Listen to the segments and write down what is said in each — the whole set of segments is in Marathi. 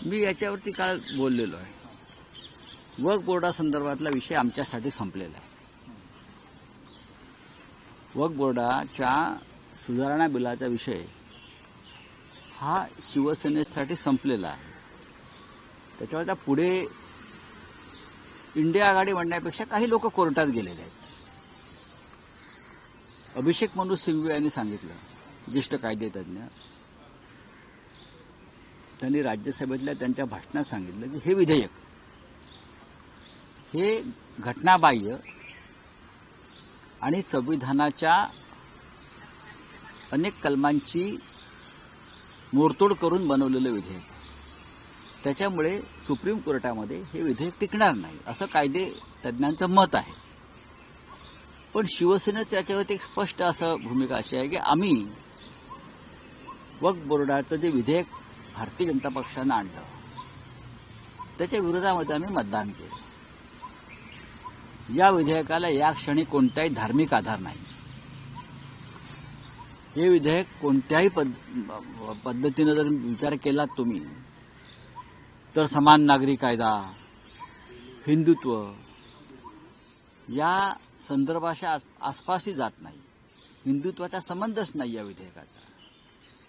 मी याच्यावरती काल बोललेलो आहे. वक्फ बोर्डासंदर्भातला विषय आमच्यासाठी संपलेला आहे. वक्फ बोर्डाच्या सुधारणा बिलाचा विषय हा शिवसेनेसाठी संपलेला आहे. त्याच्यावर पुढे इंडिया आघाडी म्हणण्यापेक्षा काही लोक कोर्टात गेलेले आहेत. अभिषेक मनु सिंघवी यांनी सांगितलं, ज्येष्ठ कायदेतज्ञ, त्यांनी राज्यसभेतल्या त्यांच्या भाषणात सांगितलं की हे विधेयक हे घटनाबाह्य आणि संविधानाच्या अनेक कलमांची मोडतोड करून बनवलेलं विधेयक. त्याच्यामुळे सुप्रीम कोर्टामध्ये हे विधेयक टिकणार नाही असं कायदे तज्ज्ञांचं मत आहे. पण शिवसेनेचं याच्यावरती एक स्पष्ट असं भूमिका अशी आहे की आम्ही वक्फ बोर्डाचं जे विधेयक भारतीय जनता पक्षानं आणलं त्याच्या विरोधामध्ये आम्ही मतदान केलं. या विधेयकाला या क्षणी कोणताही धार्मिक आधार नाही. हे विधेयक कोणत्याही पद्धतीनं जर विचार केलात तुम्ही तर समान नागरी कायदा, हिंदुत्व या संदर्भाच्या आसपासही जात नाही. हिंदुत्वाचा संबंधच नाही या विधेयकाचा.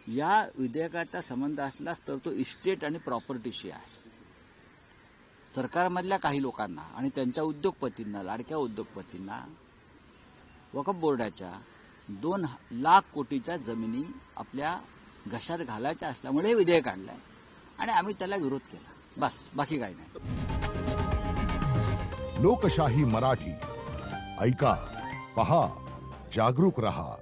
या विधेयकाचा संबंध असलाच तर तो इस्टेट आणि प्रॉपर्टीशी आहे. सरकारमधल्या काही लोकांना आणि त्यांच्या उद्योगपतींना, लाडक्या उद्योगपतींना वक्फ बोर्डाच्या 2 लाख कोटीच्या जमिनी आपल्या घशात घालायच्या असल्यामुळे हे विधेयक आणलंय आणि आम्ही त्याला विरोध केला. बस, बाकी काही नाही. लोकशाही मराठी ऐका, पहा, जागरूक रहा.